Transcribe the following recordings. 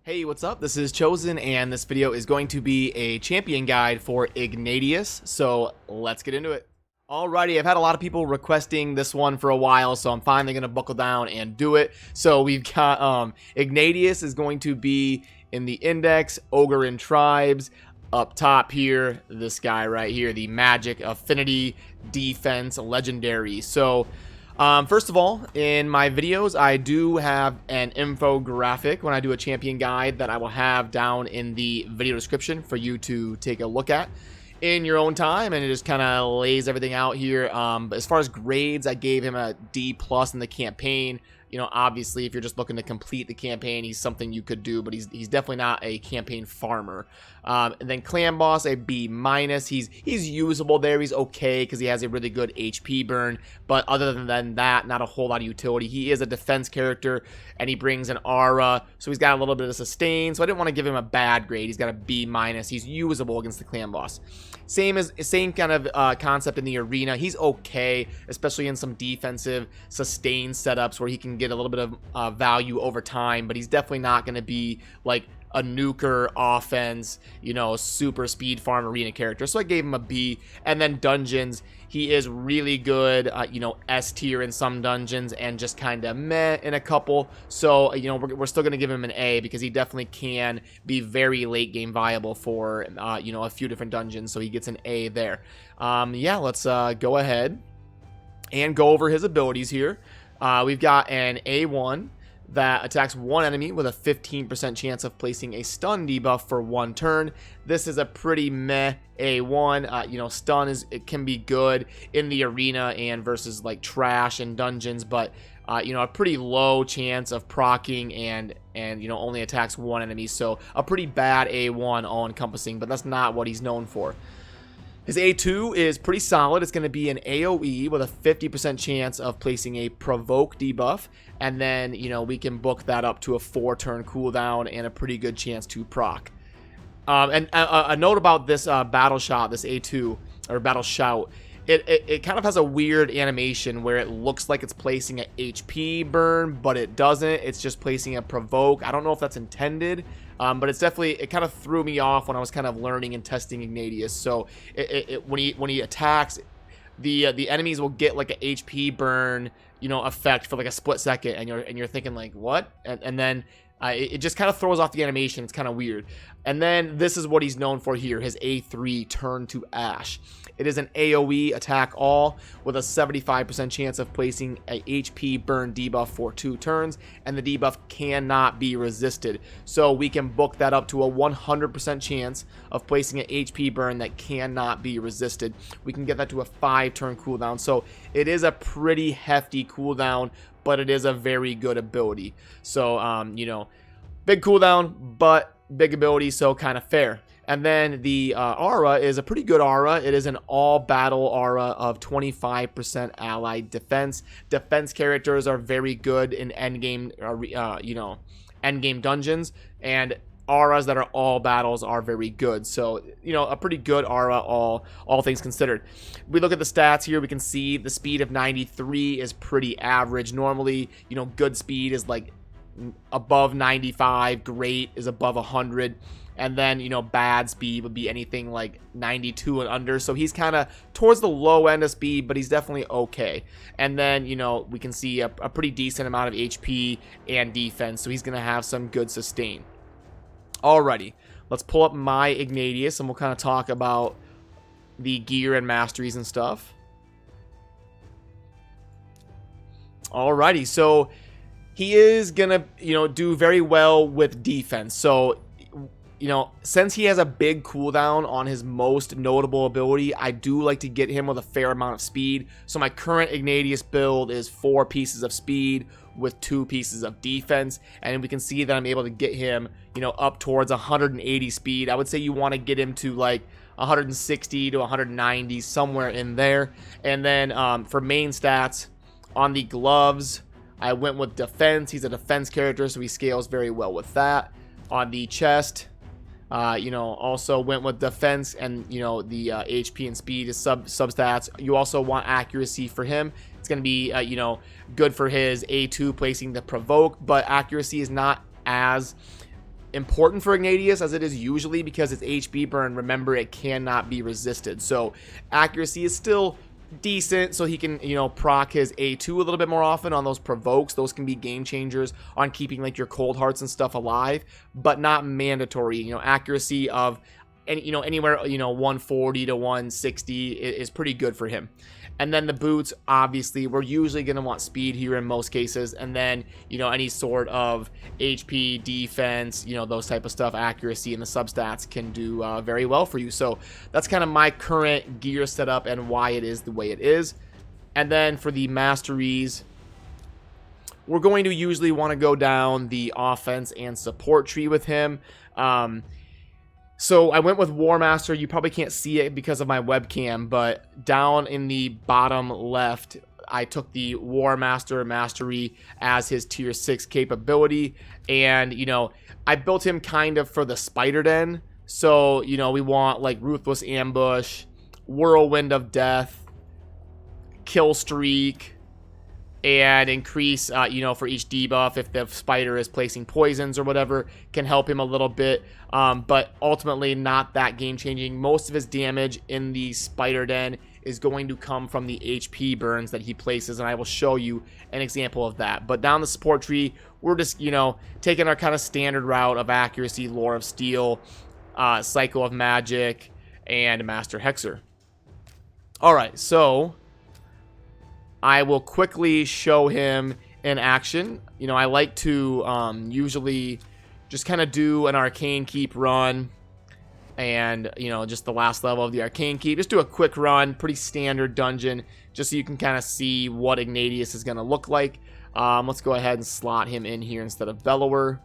Hey, what's up? This is Chosen, and this video is going to be a champion guide for Ignatius, so let's get into it. Alrighty, I've had a lot of people requesting this one for a while, so I'm finally going to buckle down and do it. So we've got Ignatius is going to be in the Index, Ogre and Tribes. Up top here, this guy right here, the Magic Affinity Defense Legendary. So first of all, in my videos, I do have an infographic when I do a champion guide that I will have down in the video description for you to take a look at in your own time, and it just kind of lays everything out here. But as far as grades, I gave him a D+ in the campaign. You know, obviously, if you're just looking to complete the campaign, he's something you could do, but he's definitely not a campaign farmer. And then Clan Boss, a B-. He's usable there. He's okay because he has a really good HP burn, but other than that, not a whole lot of utility. He is a defense character, and he brings an aura, so he's got a little bit of sustain. So I didn't want to give him a bad grade. He's got a B-. He's usable against the Clan Boss. Same kind of concept in the arena. He's okay, especially in some defensive sustain setups where he can get a little bit of value over time, but he's definitely not going to be like a nuker offense, you know, super speed farm arena character. So I gave him a B. And then dungeons, he is really good, you know, S tier in some dungeons and just kind of meh in a couple. So, you know, we're still going to give him an A because he definitely can be very late game viable for, you know, a few different dungeons. So he gets an A there. Yeah, let's go ahead and go over his abilities here. We've got an A1 that attacks one enemy with a 15% chance of placing a stun debuff for one turn. This is a pretty meh A1. You know, stun it can be good in the arena and versus like trash and dungeons, but you know, a pretty low chance of proccing and you know, only attacks one enemy. So a pretty bad A1 all encompassing, but that's not what he's known for. His A2 is pretty solid. It's going to be an AoE with a 50% chance of placing a provoke debuff. And then, you know, we can book that up to a 4-turn cooldown and a pretty good chance to proc. And a note about this battle shot, this A2, or battle shout, it kind of has a weird animation where it looks like it's placing an HP burn, but it doesn't. It's just placing a provoke. I don't know if that's intended. But it's definitely, it kind of threw me off when I was kind of learning and testing Ignatius. So when he attacks, the enemies will get like an HP burn, you know, effect for like a split second, and you're thinking like, what? And then it just kind of throws off the animation. It's kind of weird. And then this is what he's known for here, his A3, Turn to Ash. It is an AoE attack all with a 75% chance of placing a HP burn debuff for 2 turns, and the debuff cannot be resisted. So we can book that up to a 100% chance of placing an HP burn that cannot be resisted. We can get that to a 5-turn cooldown. So it is a pretty hefty cooldown, but it is a very good ability. So, you know, big cooldown, but big ability, so kind of fair. And then the aura is a pretty good aura. It is an all-battle aura of 25% allied defense. Defense characters are very good in endgame, you know, endgame dungeons, and auras that are all battles are very good. So, you know, a pretty good aura, all things considered. We look at the stats here. We can see the speed of 93 is pretty average. Normally, you know, good speed is like above 95. Great is above 100. And then, you know, bad speed would be anything like 92 and under. So he's kind of towards the low end of speed, but he's definitely okay. And then, you know, we can see a pretty decent amount of HP and defense. So he's going to have some good sustain. Alrighty, let's pull up my Ignatius and we'll kind of talk about the gear and masteries and stuff. Alrighty, so he is going to, you know, do very well with defense. So, you know, since he has a big cooldown on his most notable ability, I do like to get him with a fair amount of speed. So my current Ignatius build is 4 pieces of speed with 2 pieces of defense, and we can see that I'm able to get him, you know, up towards 180 speed. I would say you want to get him to like 160 to 190, somewhere in there. And then for main stats, on the gloves, I went with defense. He's a defense character, so he scales very well with that. On the chest, you know, also went with defense, and you know, the HP and speed is substats. You also want accuracy for him. It's going to be you know, good for his A2 placing the provoke, but accuracy is not as important for Ignatius as it is usually, because it's HP burn. Remember, it cannot be resisted. So accuracy is still decent, so he can, you know, proc his A2 a little bit more often on those provokes. Those can be game changers on keeping like your cold hearts and stuff alive, but not mandatory. You know, accuracy of any, you know, anywhere, you know, 140 to 160 is pretty good for him. And then the boots, obviously, we're usually going to want speed here in most cases. And then, you know, any sort of HP, defense, you know, those type of stuff, accuracy, and the substats can do very well for you. So that's kind of my current gear setup and why it is the way it is. And then for the Masteries, we're going to usually want to go down the offense and support tree with him. So I went with War Master. You probably can't see it because of my webcam, but down in the bottom left, I took the War Master Mastery as his tier 6 capability. And, you know, I built him kind of for the Spider Den. So, you know, we want like Ruthless Ambush, Whirlwind of Death, Kill Streak, and increase, you know, for each debuff if the spider is placing poisons or whatever, can help him a little bit, but ultimately not that game changing. Most of his damage in the Spider Den is going to come from the HP burns that he places, and I will show you an example of that. But down the support tree, we're just, you know, taking our kind of standard route of accuracy, Lore of Steel, Cycle of Magic, and Master Hexer. Alright, so I will quickly show him in action. You know, I like to usually just kind of do an Arcane Keep run, and, you know, just the last level of the Arcane Keep. Just do a quick run, pretty standard dungeon, just so you can kind of see what Ignatius is going to look like. Let's go ahead and slot him in here instead of Bellower.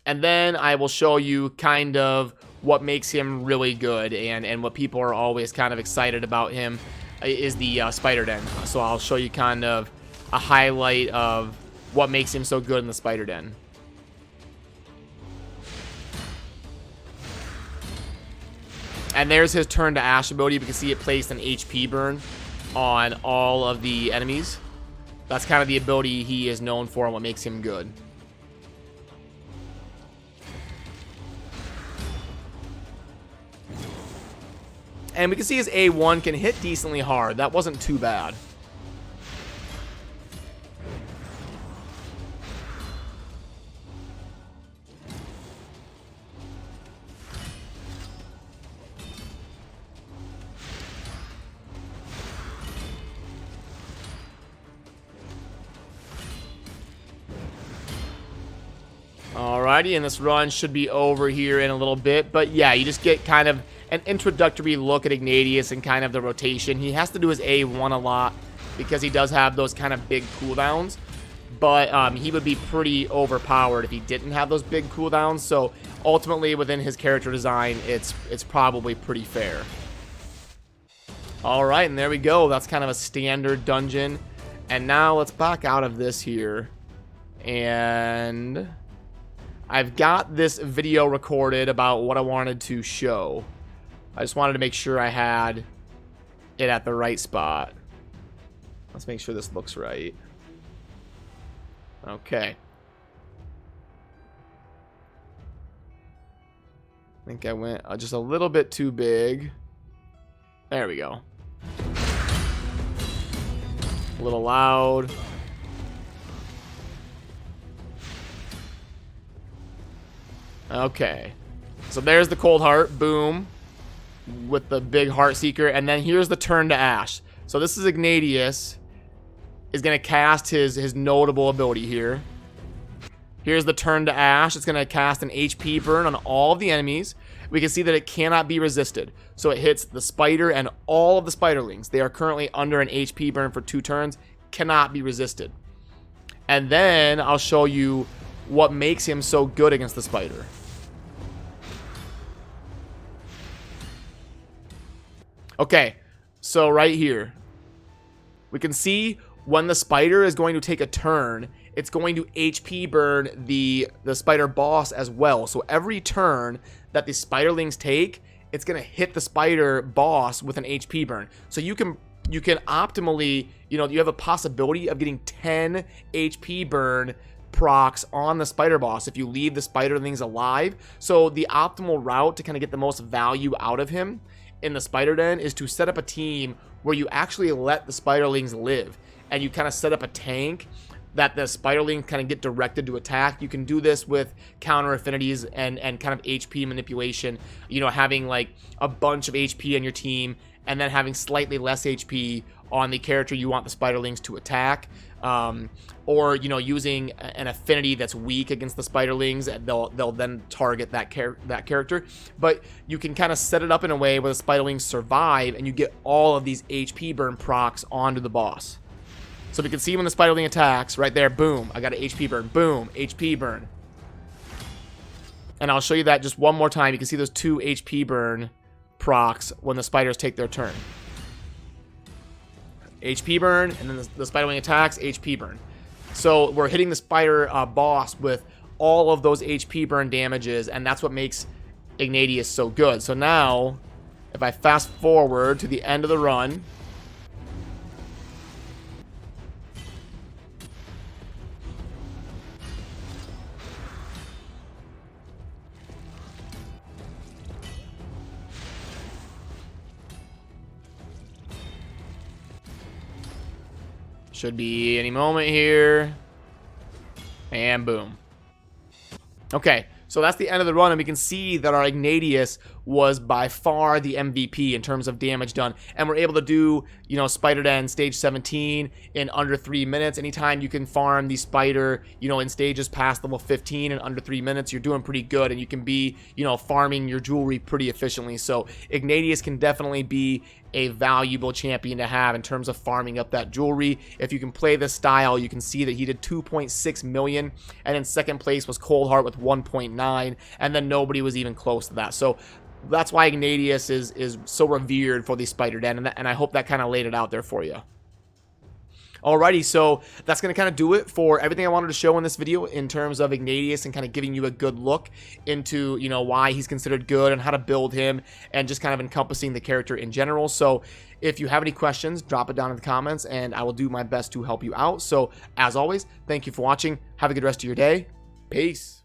And then I will show you kind of what makes him really good, and what people are always kind of excited about him is the Spider Den. So I'll show you kind of a highlight of what makes him so good in the Spider Den. And there's his Turn to Ash ability. We can see it placed an HP burn on all of the enemies. That's kind of the ability he is known for and what makes him good. And we can see his A1 can hit decently hard. That wasn't too bad. Alrighty, and this run should be over here in a little bit. But yeah, you just get kind of an introductory look at Ignatius and kind of the rotation. He has to do his A1 a lot because he does have those kind of big cooldowns. But he would be pretty overpowered if he didn't have those big cooldowns. So ultimately, within his character design, it's probably pretty fair. Alright, and there we go. That's kind of a standard dungeon. And now let's back out of this here. And I've got this video recorded about what I wanted to show. I just wanted to make sure I had it at the right spot. Let's make sure this looks right. Okay. I think I went just a little bit too big. There we go. A little loud. Okay. So there's the Cold Heart. Boom. With the big Heart Seeker. And then here's the Turn to Ash. So this is Ignatius. Is going to cast his notable ability here. Here's the Turn to Ash. It's going to cast an HP burn on all of the enemies. We can see that it cannot be resisted. So it hits the spider and all of the spiderlings. They are currently under an HP burn for 2 turns. Cannot be resisted. And then I'll show you what makes him so good against the spider. Okay, so right here, we can see when the spider is going to take a turn, it's going to HP burn the spider boss as well. So every turn that the spiderlings take, it's going to hit the spider boss with an HP burn. So you can optimally, you know, you have a possibility of getting 10 HP burn procs on the spider boss if you leave the spiderlings alive. So the optimal route to kind of get the most value out of him in the spider den is to set up a team where you actually let the spiderlings live, and you kind of set up a tank that the spiderlings kind of get directed to attack. You can do this with counter affinities and kind of HP manipulation, you know, having like a bunch of HP on your team and then having slightly less HP on the character you want the spiderlings to attack, or, you know, using an affinity that's weak against the spiderlings, and they'll then target that character. But you can kind of set it up in a way where the spiderlings survive and you get all of these HP burn procs onto the boss. So we can see when the spiderling attacks, right there, boom, I got an HP burn, boom, HP burn. And I'll show you that just one more time. You can see those 2 HP burn procs when the spiders take their turn. HP burn, and then the spiderling attacks, HP burn. So we're hitting the spider boss with all of those HP burn damages, and that's what makes Ignatius so good. So now, if I fast forward to the end of the run, should be any moment here. And boom. Okay, so that's the end of the run, and we can see that our Ignatius was by far the MVP in terms of damage done. And we're able to do, you know, Spider Den stage 17 in under 3 minutes. Anytime you can farm the spider, you know, in stages past level 15 in under 3 minutes, you're doing pretty good, and you can be, you know, farming your jewelry pretty efficiently. So Ignatius can definitely be a valuable champion to have in terms of farming up that jewelry. If you can play this style, you can see that he did 2.6 million, and in second place was Coldheart with 1.9, and then nobody was even close to that. So that's why Ignatius is so revered for the Spider Den, and I hope that kind of laid it out there for you. Alrighty, so that's going to kind of do it for everything I wanted to show in this video in terms of Ignatius and kind of giving you a good look into, you know, why he's considered good and how to build him and just kind of encompassing the character in general. So if you have any questions, drop it down in the comments and I will do my best to help you out. So as always, thank you for watching. Have a good rest of your day. Peace.